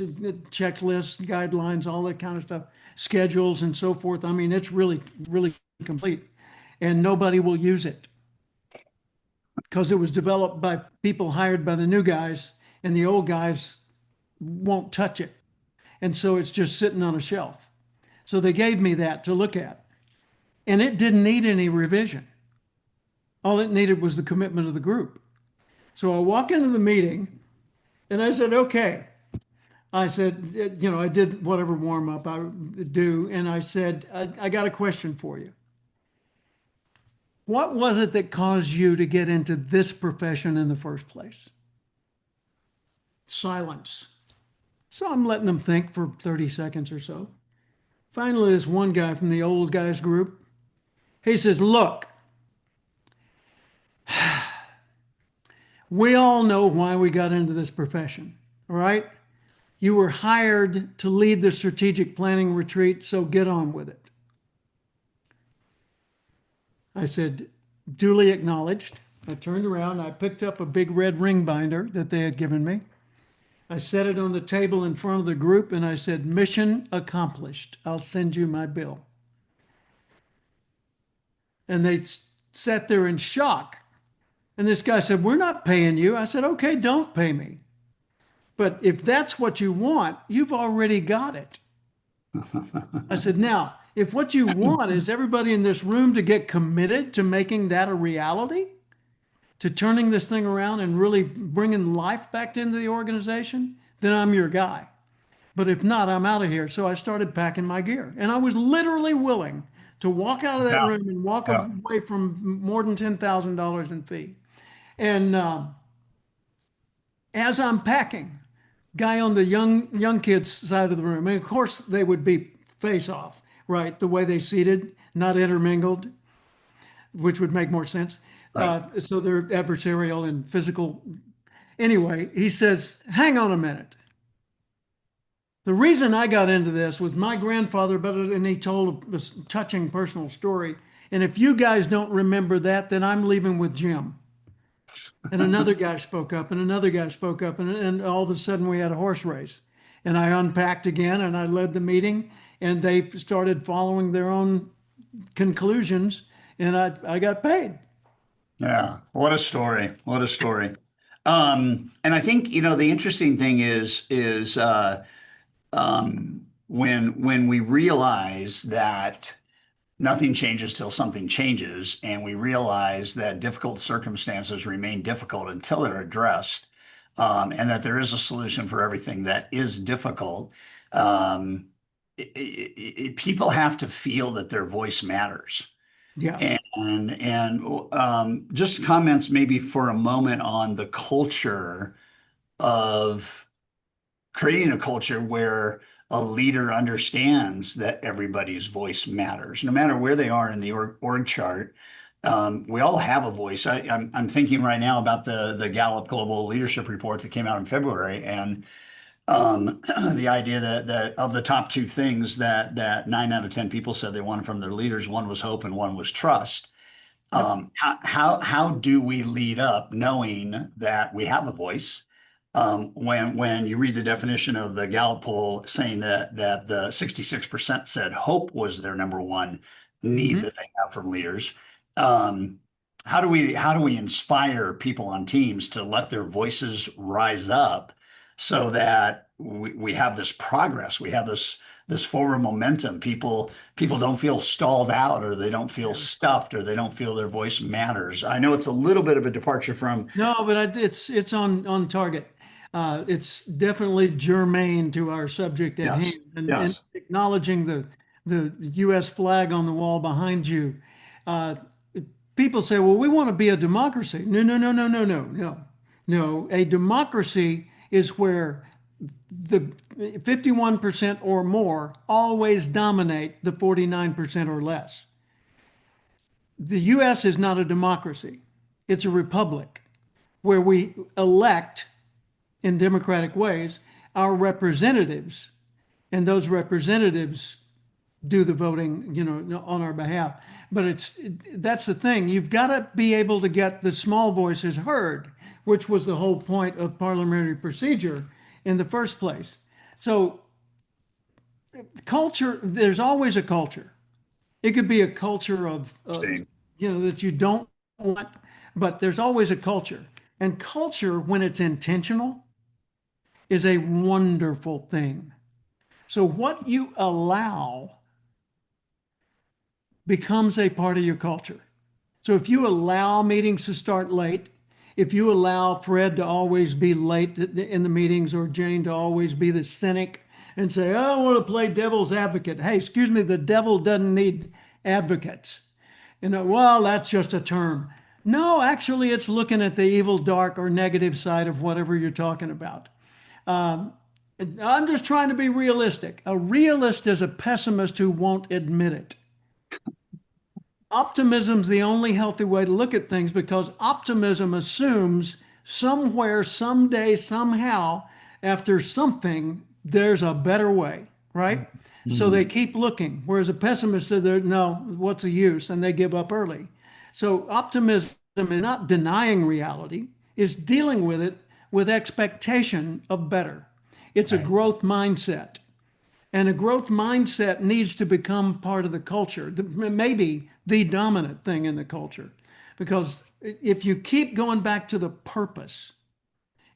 checklists, guidelines, all that kind of stuff, schedules and so forth. I mean, it's really, really complete. And nobody will use it because it was developed by people hired by the new guys, and the old guys won't touch it. And so it's just sitting on a shelf. So they gave me that to look at, and it didn't need any revision. All it needed was the commitment of the group. So I walk into the meeting and I said, okay. I said, I did whatever warm up I do. And I said, I got a question for you. What was it that caused you to get into this profession in the first place? Silence. So I'm letting them think for 30 seconds or so. Finally, this one guy from the old guys group, he says, look, We all know why we got into this profession, all right? You were hired to lead the strategic planning retreat, so get on with it. I said, duly acknowledged. I turned around, I picked up a big red ring binder that they had given me. I set it on the table in front of the group and I said, mission accomplished. I'll send you my bill. And they sat there in shock. And this guy said, we're not paying you. I said, okay, don't pay me. But if that's what you want, you've already got it. I said, now, if what you want is everybody in this room to get committed to making that a reality, to turning this thing around and really bringing life back into the organization, then I'm your guy. But if not, I'm out of here. So I started packing my gear. And I was literally willing to walk out of that Yeah. room and walk Yeah. away from more than $10,000 in fee. And as I'm packing, guy on the young kids side of the room, and of course they would be face off, right? The way they seated, not intermingled, which would make more sense. Right. So they're adversarial and physical. Anyway, he says, hang on a minute. The reason I got into this was my grandfather, and he told a touching personal story. And if you guys don't remember that, then I'm leaving with Jim. And another guy spoke up, and another guy spoke up, and all of a sudden we had a horse race. And I unpacked again, and I led the meeting, and they started following their own conclusions, and I got paid. Yeah. What a story. What a story. And I think, the interesting thing is when we realize that nothing changes till something changes, and we realize that difficult circumstances remain difficult until they're addressed, and that there is a solution for everything that is difficult. Um, People have to feel that their voice matters. Yeah, And just comments maybe for a moment on the culture of creating a culture where a leader understands that everybody's voice matters, no matter where they are in the org chart. We all have a voice. I'm thinking right now about the Gallup Global Leadership Report that came out in February, and the idea that of the top two things that 9 out of 10 people said they wanted from their leaders, one was hope and one was trust. yep. How do we lead up knowing that we have a voice? When you read the definition of the Gallup poll saying that the 66% said hope was their number one need Mhm. that they have from leaders. Um, how do we inspire people on teams to let their voices rise up so that we have this progress, we have this forward momentum. People don't feel stalled out, or they don't feel stuffed, or they don't feel their voice matters. I know it's a little bit of a departure from. No, but it's on target. It's definitely germane to our subject at hand, Yes, and yes. acknowledging the U.S. flag on the wall behind you. Uh, People say, "Well, we want to be a democracy." No, no, no, no, no, no, no, no. A democracy is where the 51% or more always dominate the 49% or less. The U.S. is not a democracy; it's a republic where we elect in democratic ways our representatives, and those representatives do the voting, on our behalf. But that's the thing. You've got to be able to get the small voices heard, which was the whole point of parliamentary procedure in the first place. So culture, there's always a culture. It could be a culture of Interesting. that you don't want, but there's always a culture. And culture, when it's intentional, is a wonderful thing. So what you allow becomes a part of your culture. So if you allow meetings to start late, if you allow Fred to always be late in the meetings, or Jane to always be the cynic and say, "Oh, I want to play devil's advocate." Hey, excuse me, the devil doesn't need advocates. Well, that's just a term. No, actually, it's looking at the evil, dark, or negative side of whatever you're talking about. I'm just trying to be realistic. A realist is a pessimist who won't admit it. Optimism's the only healthy way to look at things, because optimism assumes somewhere, someday, somehow, after something, there's a better way, right? So they Mhm. keep looking. Whereas a pessimist said, no, what's the use? And they give up early. So optimism is not denying reality, is dealing with it with expectation of better. It's a Right. growth mindset. And a growth mindset needs to become part of the culture, maybe the dominant thing in the culture. Because if you keep going back to the purpose,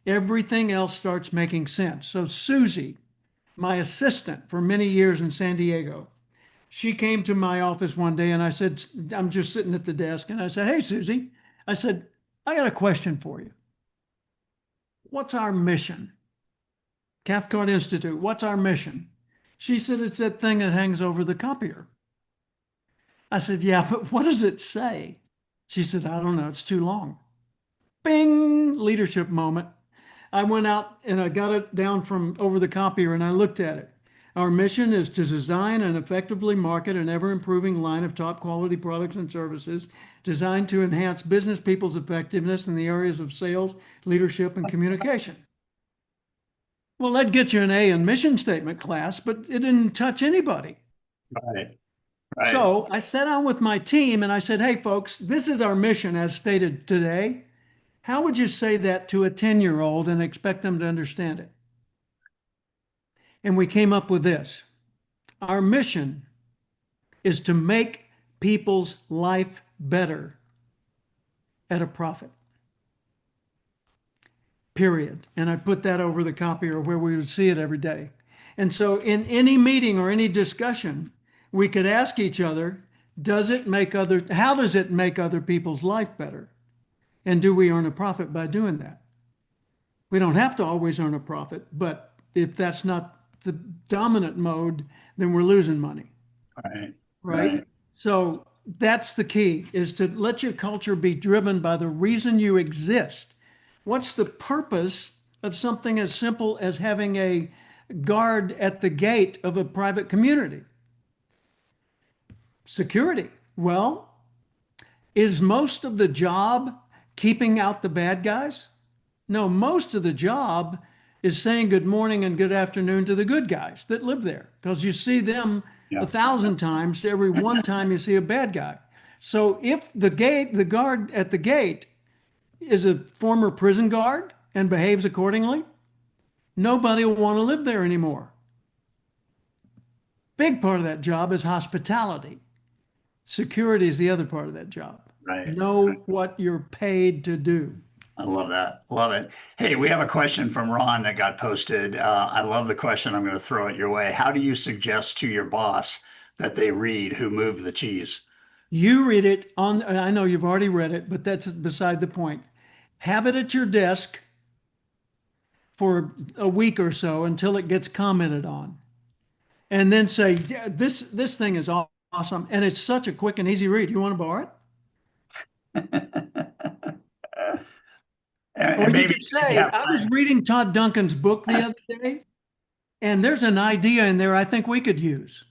everything else starts making sense. So, Susie, my assistant for many years in San Diego, she came to my office one day and I said, I'm just sitting at the desk and I said, hey, Susie, I said, I got a question for you. What's our mission? Cathcart Institute, what's our mission? She said, it's that thing that hangs over the copier. I said, yeah, but what does it say? She said, I don't know. It's too long. Bing, leadership moment. I went out and I got it down from over the copier and I looked at it. Our mission is to design and effectively market an ever improving line of top quality products and services designed to enhance business people's effectiveness in the areas of sales, leadership, and communication. Well, that gets you an A in mission statement class, but it didn't touch anybody. Right. Right. So I sat down with my team and I said, hey, folks, this is our mission as stated today. How would you say that to a 10-year-old and expect them to understand it? And we came up with this. Our mission is to make people's life better at a profit, period. And I put that over the copier where we would see it every day. And so in any meeting or any discussion, we could ask each other, how does it make other people's life better? And do we earn a profit by doing that? We don't have to always earn a profit, but if that's not the dominant mode, then we're losing money, Right. right? Right. So that's the key is to let your culture be driven by the reason you exist. What's the purpose of something as simple as having a guard at the gate of a private community? Security. Well, is most of the job keeping out the bad guys? No, most of the job is saying good morning and good afternoon to the good guys that live there because you see them a Yeah. thousand times to every one time you see a bad guy. So if the guard at the gate is a former prison guard and behaves accordingly, nobody will want to live there anymore. Big part of that job is hospitality. Security is the other part of that job. Right. Know what you're paid to do. I love that. Love it. Hey, we have a question from Ron that got posted. I love the question. I'm going to throw it your way. How do you suggest to your boss that they read Who Moved the Cheese? You read it on, I know you've already read it, but that's beside the point. Have it at your desk for a week or so until it gets commented on. And then say, yeah, this thing is awesome. And it's such a quick and easy read. You want to borrow it? Or And you maybe could if you say, have I was time. reading Todd Duncan's book the other day, and there's an idea in there I think we could use.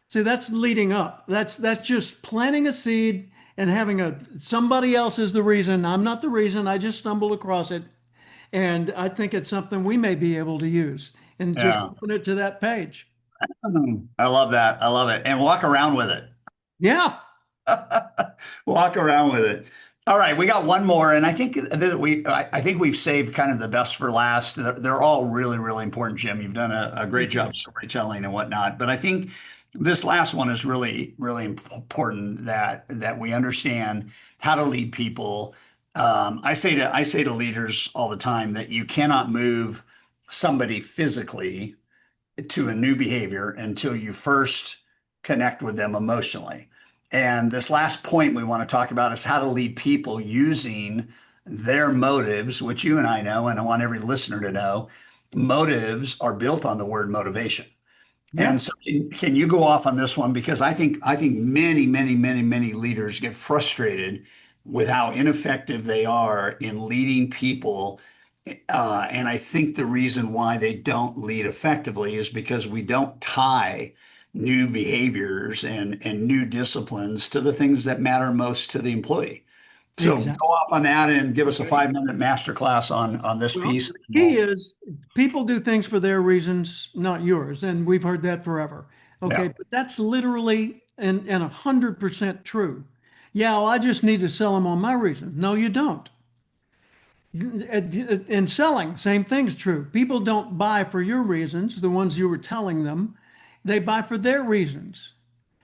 See, that's leading up. That's just planting a seed and having a somebody else is the reason. I'm not the reason. I just stumbled across it. And I think it's something we may be able to use and just Yeah. open it to that page. I love that. I love it. And walk around with it. Yeah. Walk around with it. All right, we got one more, and I think that I think we've saved kind of the best for last. They're all really, really important, Jim. You've done a great Thank you. job storytelling and whatnot, but I think this last one is really, really important that we understand how to lead people. I say to leaders all the time that you cannot move somebody physically to a new behavior until you first connect with them emotionally. And this last point we want to talk about is how to lead people using their motives, which you and I know, and I want every listener to know, motives are built on the word motivation. Yeah. And so can you go off on this one? Because I think many, many, many, many leaders get frustrated with how ineffective they are in leading people. And I think the reason why they don't lead effectively is because we don't tie new behaviors and new disciplines to the things that matter most to the employee. So go Exactly. off on that and give us a 5 minute masterclass on this Well, piece. the key is people do things for their reasons, not yours. And we've heard that forever. Yeah, Okay. But that's literally and 100% true. Yeah, well, I just need to sell them on my reasons. No, you don't. In selling, same thing's true. People don't buy for your reasons, the ones you were telling them. They buy for their reasons.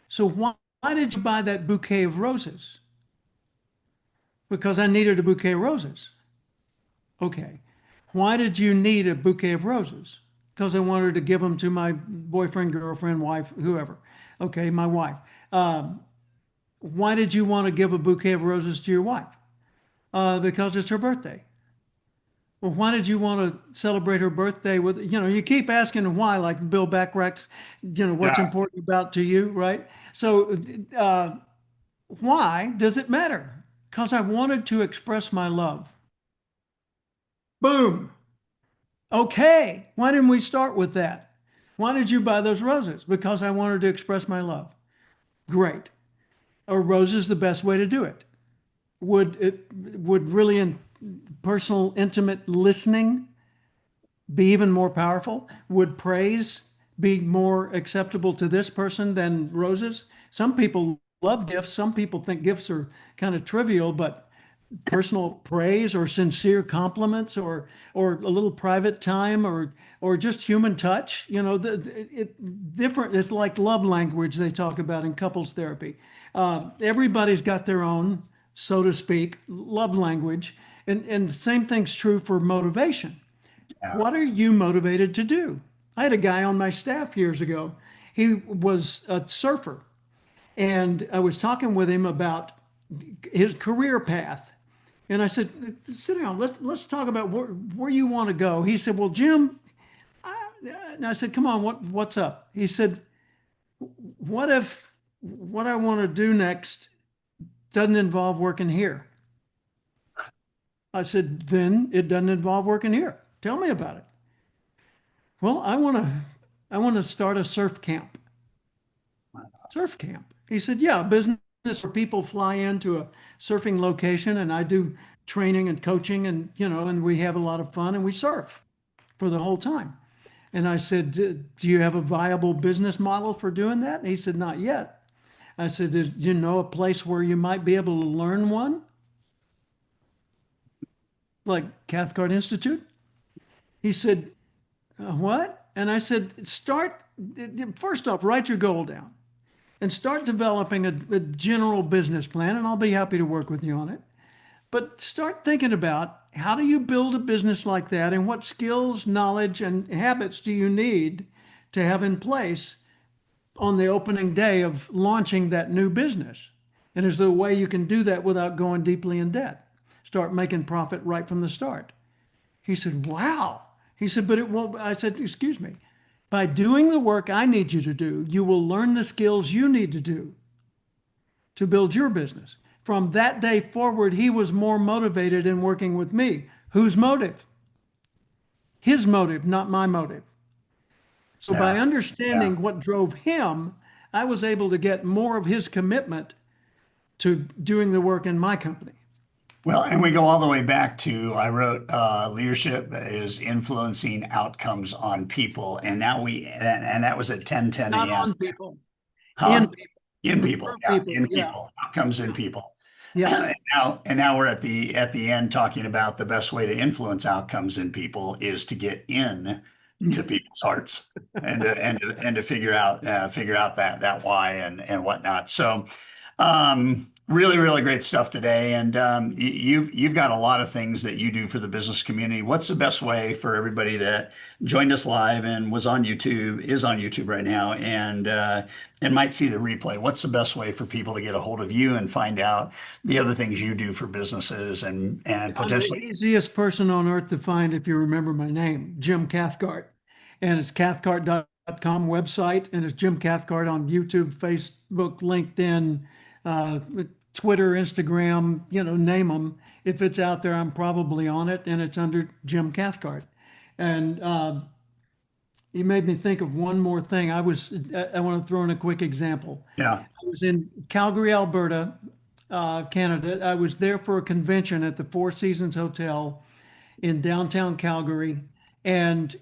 So why did you buy that bouquet of roses? Because I needed a bouquet of roses. Okay. Why did you need a bouquet of roses? Because I wanted to give them to my boyfriend, girlfriend, wife, whoever. Okay, my wife. Why did you want to give a bouquet of roses to your wife? Because it's her birthday. Well, why did you want to celebrate her birthday with, you keep asking why, like Bill Backrack's, what's yeah. important about to you, right? So, why does it matter? Because I wanted to express my love. Boom. Okay. Why didn't we start with that? Why did you buy those roses? Because I wanted to express my love. Great. Are roses the best way to do it? Would really personal, intimate listening be even more powerful? Would praise be more acceptable to this person than roses? Some people love gifts. Some people think gifts are kind of trivial, but personal praise or sincere compliments or a little private time or just human touch, different. It's like love language they talk about in couples therapy. Everybody's got their own, so to speak, love language, and same thing's true for motivation. Yeah. What are you motivated to do? I had a guy on my staff years ago. He was a surfer, and I was talking with him about his career path. And I said, "Sit down. Let's talk about where you want to go." He said, "Well, Jim," and I said, "Come on, what's up?" He said, "What if what I want to do next doesn't involve working here?" I said, "Then it doesn't involve working here. Tell me about it." Well, I want to start a surf camp. Surf camp. He said, "Yeah, business where people fly into a surfing location and I do training and coaching and we have a lot of fun and we surf for the whole time." And I said, "Do you have a viable business model for doing that?" And he said, "Not yet." I said, "Do you know a place where you might be able to learn one, like Cathcart Institute?" He said, "What?" And I said, first off, write your goal down and start developing a general business plan, and I'll be happy to work with you on it. But start thinking about how do you build a business like that, and what skills, knowledge, and habits do you need to have in place on the opening day of launching that new business? And is there a way you can do that without going deeply in debt? Start making profit right from the start. He said, "Wow." He said, "But it won't." I said, "Excuse me. By doing the work I need you to do, you will learn the skills you need to do to build your business." From that day forward, he was more motivated in working with me. Whose motive? His motive, not my motive. So by Yeah. Yeah. understanding what drove him, I was able to get more of his commitment to doing the work in my company. Well, and we go all the way back to I wrote leadership is influencing outcomes on people, and now and that was at 10:10 Not a.m. on people, in Huh? In people, people, through yeah, people. in Yeah, people, outcomes in people. yeah. And now we're at the end talking about the best way to influence outcomes in people is to get in to people's hearts and to figure out that why and whatnot. So really, really great stuff today. And you've got a lot of things that you do for the business community. What's the best way for everybody that joined us live and is on YouTube right now, and might see the replay? What's the best way for people to get a hold of you and find out the other things you do for businesses and I'm the potentially? easiest person on earth to find if you remember my name, Jim Cathcart. And it's cathcart.com website, and it's Jim Cathcart on YouTube, Facebook, LinkedIn, uh, Twitter, Instagram, name them. If it's out there, I'm probably on it, and it's under Jim Cathcart. And you made me think of one more thing. I want to throw in a quick example. Yeah. I was in Calgary, Alberta, Canada. I was there for a convention at the Four Seasons Hotel in downtown Calgary, and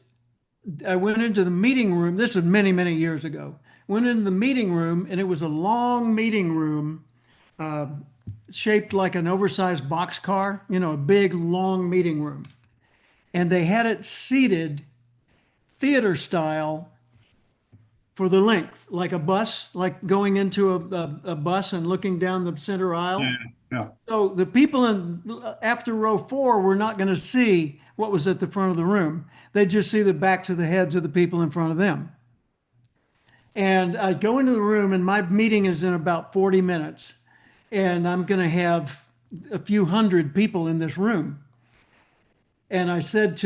I went into the meeting room. This was many, many years ago. Went into the meeting room, and it was a long meeting room shaped like an oversized boxcar, a big, long meeting room. And they had it seated theater style for the length, like a bus, like going into a bus and looking down the center Yeah, aisle. yeah. So the people in after row four were not going to see what was at the front of the room. They'd just see the backs of the heads of the people in front of them. And I go into the room, and my meeting is in about 40 minutes. And I'm going to have a few hundred people in this room. And I said,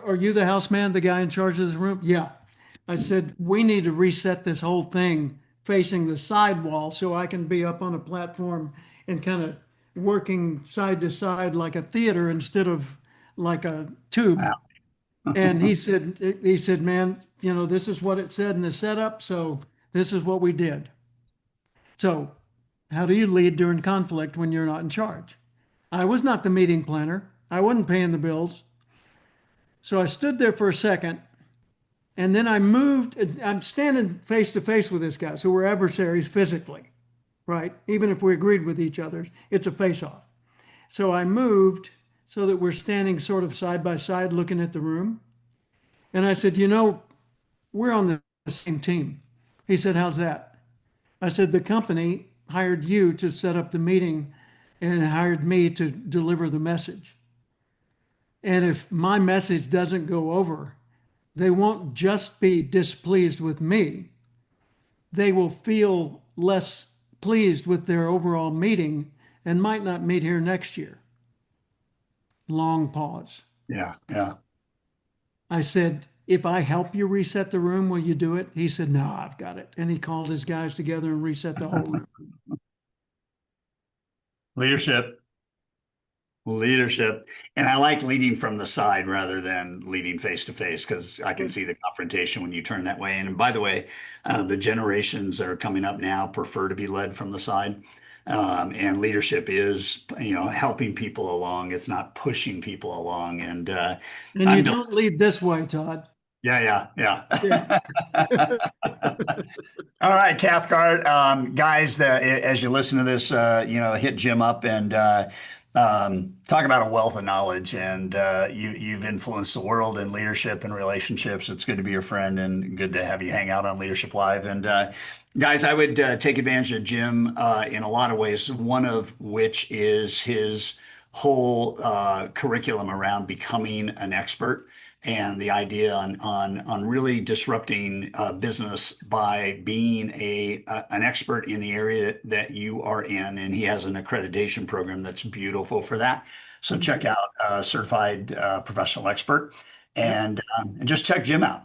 are you the house man, the guy in charge of this room? Yeah. I said, we need to reset this whole thing facing the side wall so I can be up on a platform and kind of working side to side like a theater instead of like a tube. Wow. And he said, man, this is what it said in the setup. So this is what we did. So how do you lead during conflict when you're not in charge? I was not the meeting planner. I wasn't paying the bills. So I stood there for a second, and then I moved. I'm standing face to face with this guy. So we're adversaries physically, right? Even if we agreed with each other, it's a face off. So I moved so that we're standing sort of side by side looking at the room. And I said, we're on the same team. He said, how's that? I said, the company hired you to set up the meeting and hired me to deliver the message. And if my message doesn't go over, they won't just be displeased with me, they will feel less pleased with their overall meeting and might not meet here next year. Long pause. Yeah, yeah. I said, if I help you reset the room, will you do it? He said, no, I've got it. And he called his guys together and reset the whole room. Leadership. Leadership. And I like leading from the side rather than leading face to face because I can see the confrontation when you turn that way. And by the way, the generations that are coming up now prefer to be led from the side. And leadership is, helping people along. It's not pushing people along. And And you I'm don't lead this way, Todd. yeah, yeah, Yeah. yeah. All right, Cathcart. Guys, as you listen to this, hit Jim up and talk about a wealth of knowledge. And you've influenced the world in leadership and relationships. It's good to be your friend and good to have you hang out on Leadership Live. And guys, I would take advantage of Jim in a lot of ways, one of which is his whole curriculum around becoming an expert and the idea on really disrupting business by being an expert in the area that you are in. And he has an accreditation program that's beautiful for that. So check out Certified Professional Expert. Yep. And just check Jim out.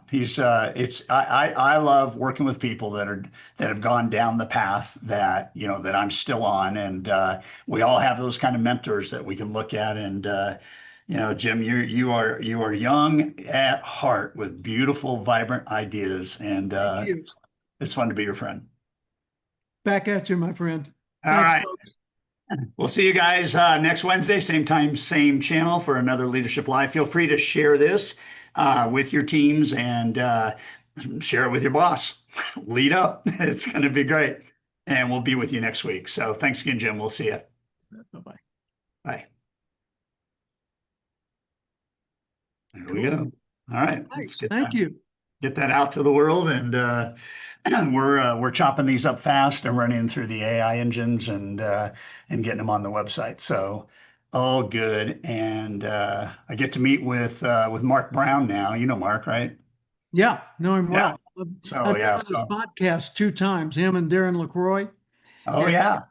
I love working with people that have gone down the path that I'm still on, and we all have those kind of mentors that we can look at. And Jim, you are young at heart with beautiful, vibrant ideas, and Thank you. it's fun to be your friend. Back at you, my friend. All Thanks, right. folks. We'll see you guys next Wednesday, same time, same channel for another Leadership Live. Feel free to share this with your teams and share it with your boss. Lead up. It's going to be great. And we'll be with you next week. So thanks again, Jim. We'll see you. Bye-bye. Bye. There we Cool. go. All right. Let's Nice. Thank you. get that out to the world. And we're chopping these up fast and running through the AI engines and getting them on the website. So all good. And I get to meet with Mark Brown now. You know Mark, right? Yeah, know him Yeah. well. So I've been yeah. on his podcast 2 times, him and Darren LaCroix. Oh And yeah.